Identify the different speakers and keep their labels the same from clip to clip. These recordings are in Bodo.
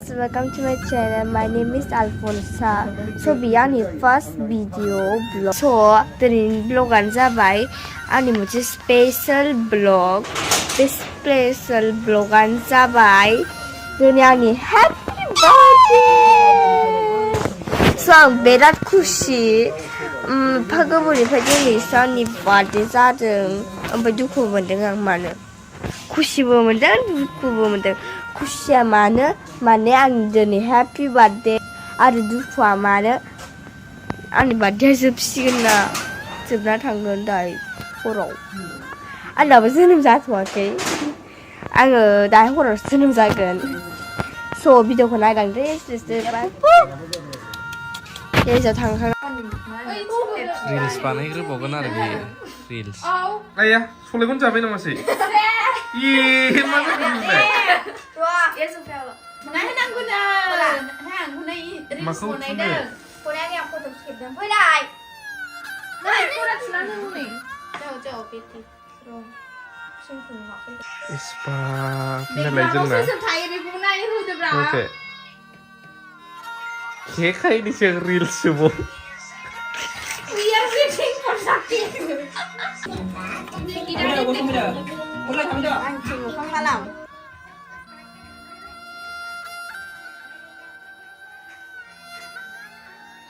Speaker 1: Welcome to my channel. My name is Alfons. So beyond the first video blog. So the blog जाबाय आंनि मोनसे special blog. This special blog जाबाय दिनै आंनि happy birthday. So आं बिराद खुसि गोबावनिफ्राय दिनैसो आंनि birthday जादों ओमफ्राय दुखु मोनदों आं मानो खुसिबो मोनदों दुखुबो मोनदों खुसिया मानो माने आंनि दिनै happy birthday आरो दुखुआ मानो आंनि birthday जोबसिगोन ना जोबना थांगोन दाय हराव आंनाबो जोनोम जाथ'वाखै आङो दाय हराव जोनोम जागोन स' भिडिअखौ नायलांदो एसे एसे थांखां
Speaker 2: रिल्स बानायग्रोबावगोन आरो बे रिल्स
Speaker 3: आया सलायखौनो जाबाय नामासै मा जाखो माखौ Kayaknya reels semua.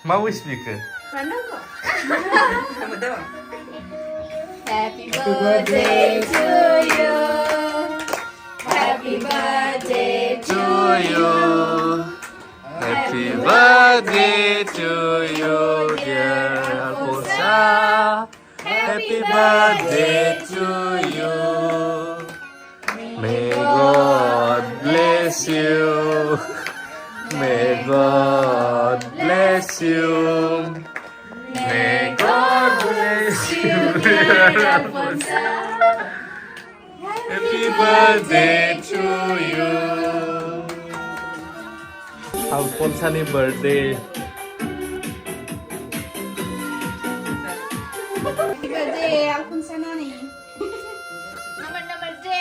Speaker 3: Mau speaker?
Speaker 1: Happy birthday to you. Happy birthday to you.
Speaker 2: Happy birthday to you, dear Alfonsa. Happy birthday to you. May God bless you. May God bless you. May God bless you, dear Alfonsa. Happy birthday to you. Alfonsa's birthday.
Speaker 1: Happy birthday, Alfonsa Nani. Number 10.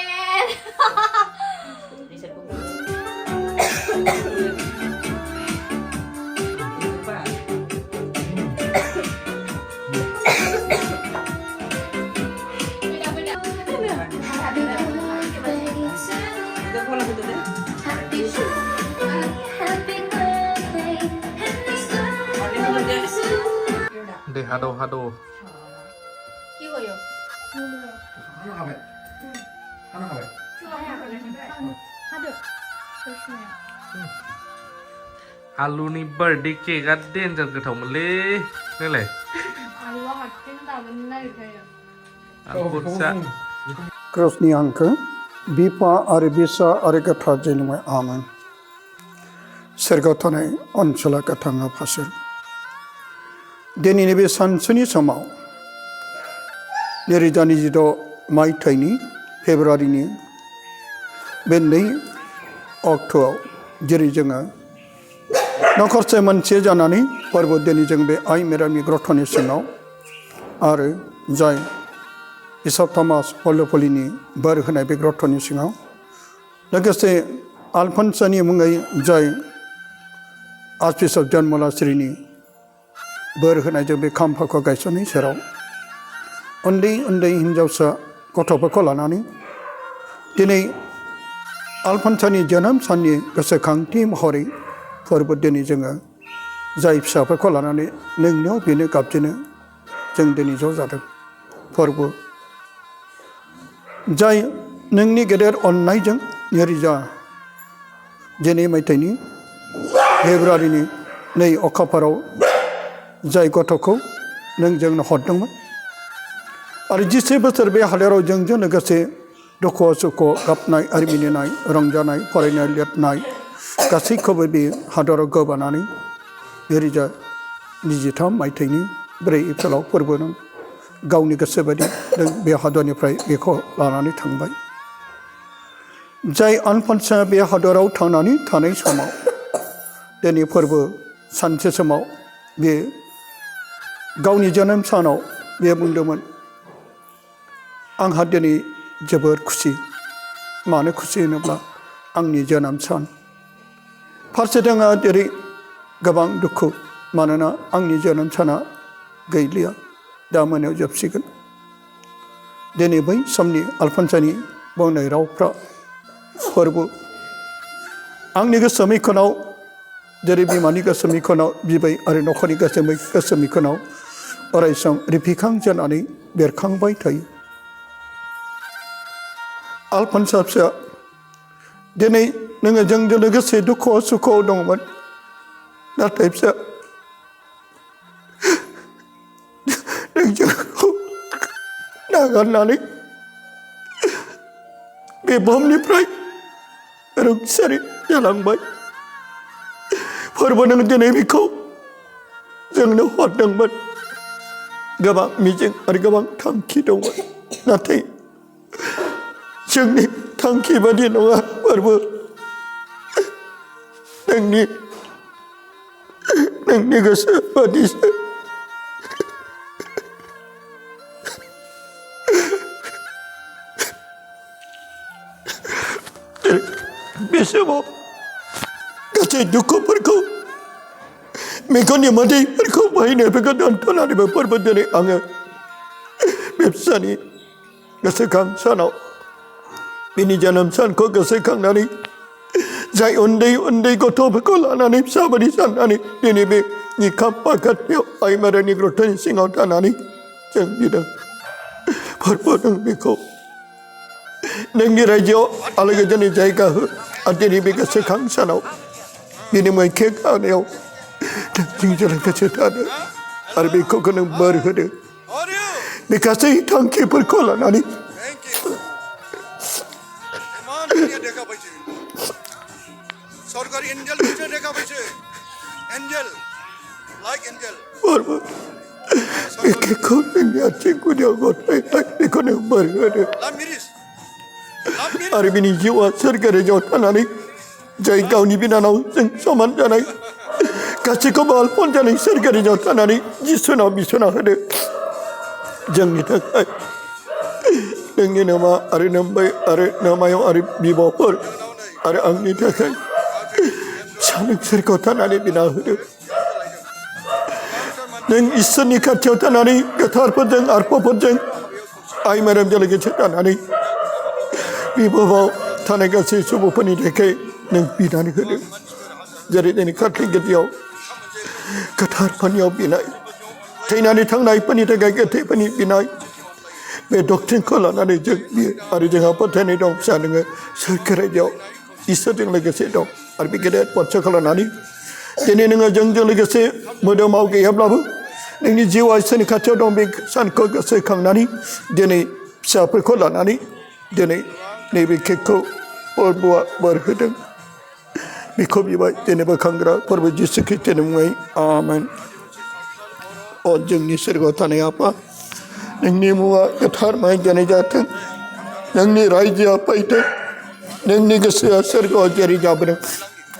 Speaker 2: Deh, hado.
Speaker 1: Kiwoyo.
Speaker 3: 하나 가봐.
Speaker 1: Hado.
Speaker 2: Aluni birthday cake den jan goथावमोनलै नोंलाय
Speaker 1: आलुआ हारसिं दाबोनो नागिरखायो
Speaker 2: Alfonsa
Speaker 4: Krasny Anka, Bipa Arabisa Arigata Genuine Amen. Sergatone Onchela Katanga Passer. Deninibe Sansuni Samau. Neridanizido Mai Tiny, February, Bendy, Octo, Jerijanga. Nokorse Manche Janani, Porbo Denijangbe, I Merami Grotonisino, Are, Jai. Isab Thomas Polopolini Berhana Begrotoni Singo. Legacy Alphonsani Mungai Jai Archbishop John Molasrini Berhana Jabe Kampako Gaisoni Sero. Only Hinjausa Kotopakolanani. Dine Alphonsani Janam Sani Gasakang Team Hori for Budeni Janga Zai Sapakolanani Ningno Bine Captain Jangdeni Josata for जाय नोंनि गेदेर अननायजों निरिजा जेने मायथाइनि फेब्रुवारिनि 2 अक्ट'बराव जाय गथ'खौ नों जोंनो हरदोंमोन आरो 10 बोसोर बे हादोराव जोंजों लोगोसे दुखु सुखु गाबनाय आरो मिनिनाय रंजानाय फरायनाय लिरनाय गासैखौबो बे हादोराव गोबानानै निरिजा 23 मायथाइनि 4 एप्रिलाव फोरबोदों गावनि गोसो बायदि बे हादरनिफ्राय बेखौ लानानै थांबाय जाय आलफनसा बे हादराव थांनानै थानाय समाव दिनै फोरबो सानसे समाव बे गावनि जोनोम सानाव बे बुंदोंमोन आंहा दिनै जोबोर खुसि मानो खुसि होनोब्ला आंनि जोनोम सान फारसेथिं जेरै गोबां दुखु मानोना आंनि जोनोम साना गैलिया दा मोनायाव जोबसिगोन दिनै बै समनि आलफनसानि बुंनाय रावफ्रा फोरबो आंनि गोसो मैखुनाव जेरै बिमानि गोसो मैखुनाव बिबै आरो न'खरनि गोसो मैखुनाव अरायसम रिफिखां जानानै बेरखांबाय थायो आलफनसा फिसा दिनै नोङो जोंजों लोगोसे दुखुआव सुखुआव दंमोन नाथाय फिसा नों जोंखौ नागारनानै बे बुहुमनिफ्राय रुंसारि जालांबाय फोरबो नों दिनै बेखौ जोंनो हरदोंमोन गोबां मिजिं आरो गोबां थांखि दंमोन नाथाय जोंनि थांखि बादि नङा फोरबो नोंनि गोसो बादिसो बे समाव गासै दुखुफोरखौ मेगननि मोदैफोरखौ बोहैनायफोरखौ दोनथ'नानैबो फोरबो दिनै आङो बे फिसानि गोसोखां सानाव बिनि जोनोम सानखौ गोसोखांनानै जाय उन्दै उन्दै गथ'फोरखौ लानानै फिसाबादि साननानै दिनै बे निखाम पाखाथियाव आइ मारानि ग्रथ'नि सिङाव थानानै जों बिदों फोरबो नों बेखौ नोंनि रायजोआव आलो गोजोननि जायगा हो आरो दिनै बे गोसोखां सानाव बिनि मैखे गानायाव जोंजों लोगोसे थादो आरो बेखौ नों बोर होदो बे गासै थांखिफोरखौ लानानै
Speaker 5: सरकारि एन्जेल बिसोर देखा पाइছে एन्जेल लाइक एन्जेल
Speaker 4: फोरबो बेखौ नोंनि आथिं गुदियाव गथायनाय बेखौ नों बोर होदो आरो बिनि जिउआ सोरगोआव थानानै जाय गावनि बिनानावजों समान जानाय गासैखौबो आलफनसानि सोरगोआव थानानै जिसुनाव बिसना होदो जोंनि थाखाय नोंनि नोमा आरो नोमबाय आरो नोमायाव आरो बिब'फोर आरो आंनि थाखाय फिसा नोंसोरखौ थानानै बिना होदो नों इसोरनि खाथियाव थानानै गोथारफोरजों आरफोरजों आइ मारामजों लोगोसे थानानै बिब'आव थानाय गासै सुबुंफोरनि थाखाय नों बिनानै होदो जेरै दिनै खाथि गिदियाव गोथार पानियाव बिनाय थैनानै थांनायफोरनि थाखाय गोथैफोरनि बिनाय बे डक्ट्रिनखौ लानानै जों बियो आरो जोंहा फोथायनाय दं फिसा नोङो सोरगोआव इसोरजों लोगोसे दं आरो बे गेदेर बाथ्राखौ लानानै दिनै नोङो जोंजों लोगोसे मोदोमाव गैयाब्लाबो नोंनि जिउआ इसोरनि खाथियाव दं बे सानखौ गोसोखांनानै दिनै फिसाफोरखौ लानानै दिनै नैबे केकखौ फोरबोआ बोर होदों बेखौ बिबाय दिनै बोखांग्रा फोरबो जिसु ख्रीष्टनि मुङै आमेन अ जोंनि सोरगोआव थानाय आफा नोंनि मुङा गोथार मानिजानाय जाथों नोंनि रायजोआ फैथों नोंनि गोसोआ सोरगोआव जेरै जाबोदों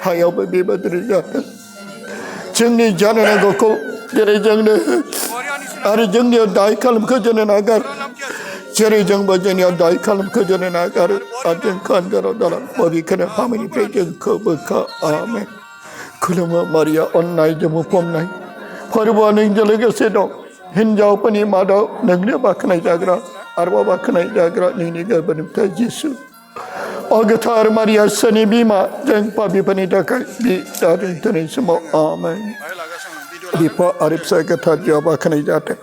Speaker 4: हायावबो बेबायदिनो जाथों जोंनि जानो नांगौखौ जेरै जोंनो आरो जोंनियाव दाय खालामखौ जोंनो नागार जेरै जोंबो जोंनियाव दाय खालामखौ जोंनो नागारो आरो जोंखौ आनजादाव दाला बबेखानि हामानिफ्राय जोंखौ बोखा आमेन खुलुमो मारिया अननायजों बुंफबनाय फोरबोआ नोंजों लोगोसे दं हिन्जावफोरनि मादाव नोंनो बाख्नाय जाग्रा आरोबाव बाख्नाय जाग्रा नोंनि गोरबोनिफ्राय जिसु अ गोथार मारिया सोरनि बिमा जों पापिफोरनि थाखाय बि दादों दिनै समाव आमेन बिफा आरो फिसा गोथार जिउआव बाख्नाय जाथों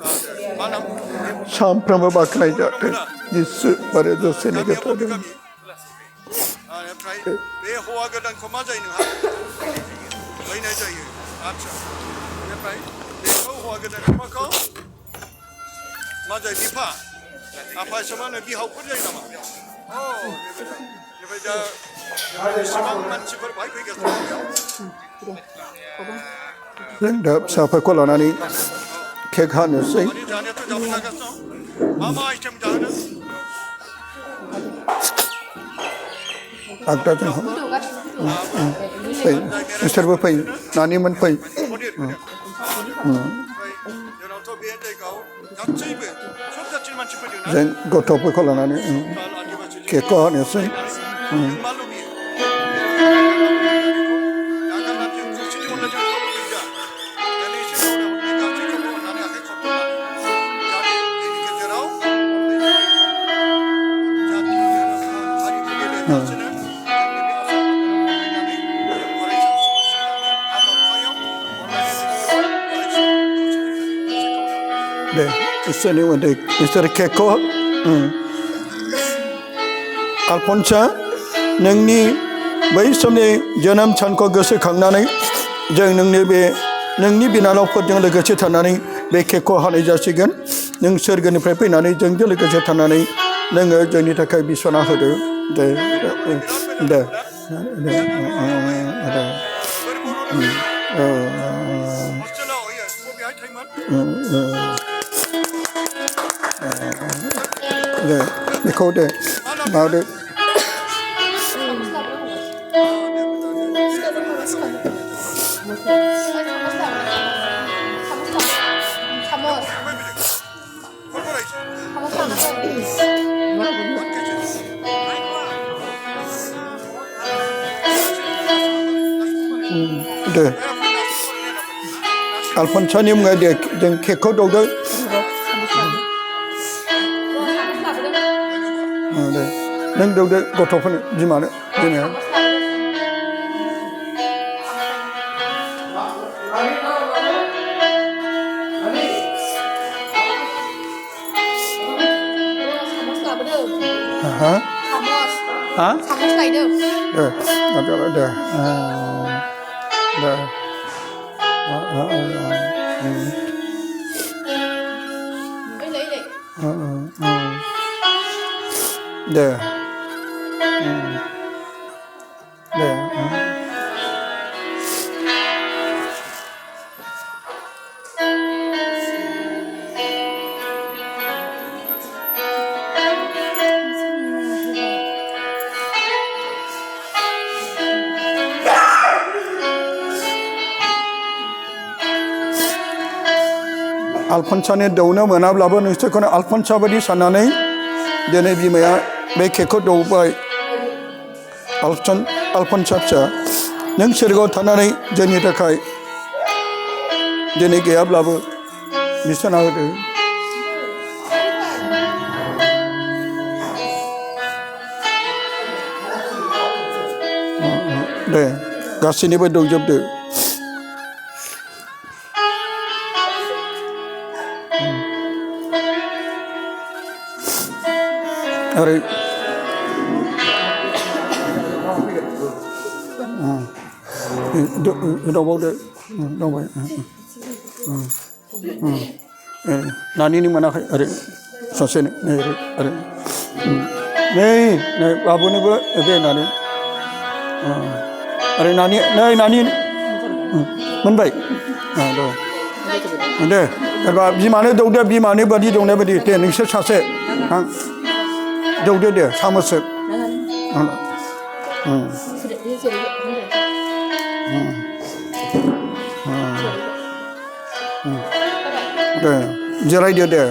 Speaker 4: सानफ्रोमबो बाख्नाय जाथों जिसु आरो दसेनि गोथार
Speaker 5: ओमफ्राय बे हौवा गोदानखौ मा जायो नोंहा लैनाय जायो आदसा बेनिफ्राय बेखौ हौवा गोदान बिफाखौ मा जायो बिफा आफा समानो बिहावफोर जायो नामा बेनिफ्राय दा बेसेबां मानसिफोर बाहाय फैगासिनो
Speaker 4: जों दा फिसाफोरखौ लानानै केक हानोसै
Speaker 5: जानायाथ' जाबाय थागासिनो मा मा आइटेम जाहोनो
Speaker 4: आगदाजों फै बिसोरबो फै नानिमोन फै
Speaker 5: जोंनावथ' बे जायगायाव गासैबो सब जाथिनि मानसि फैदों
Speaker 4: जों गथ'फोरखौ लानानै केकखौ हानोसै
Speaker 5: मा लुबैयो
Speaker 4: दे इसोरनि उन्दै इसोर केकखौ आलफनसा नोंनि बै समनि जोनोम सानखौ गोसोखांनानै जों नोंनि बिनानावफोरजों लोगोसे थानानै बे केकखौ हानाय जासिगोन नों सोरगोनिफ्राय फैनानै जोंजों लोगोसे थानानै नोङो जोंनि थाखाय बिसना होदो दे दे दे
Speaker 5: हस्टेलाव होयो बबेहाय थायोमोन
Speaker 4: दे बेखौ दे माबादो दे आलफनसानि मुङै दे जों केकखौ दौदो दे नों दौदो गथ'फोरनो बिमानो बिमाया ha ha deh deh deh आलफनसानि दौनो मोनाब्लाबो नोंसोरखौनो आलफनसा बायदि साननानै दिनै बिमाया बे केकखौ दौबाय आलफनसा फिसा नों सोरगोआव थानानै जोंनि थाखाय दिनै गैयाब्लाबो बिसना होदो दे गासैनिबो दौजोबदो आरो दावबावदो दावबाय नानिनि मोनाखै आरो सासेनो नै आरो नै बाबुनोबो बे नानि आरो नानि नै नानि मोनबाय दे एबा बिमानो दौदो बिमानि बादि दौनाय बायदि दे नोंसोर सासे आं दौदो दे सामसो दे जिरायदो दे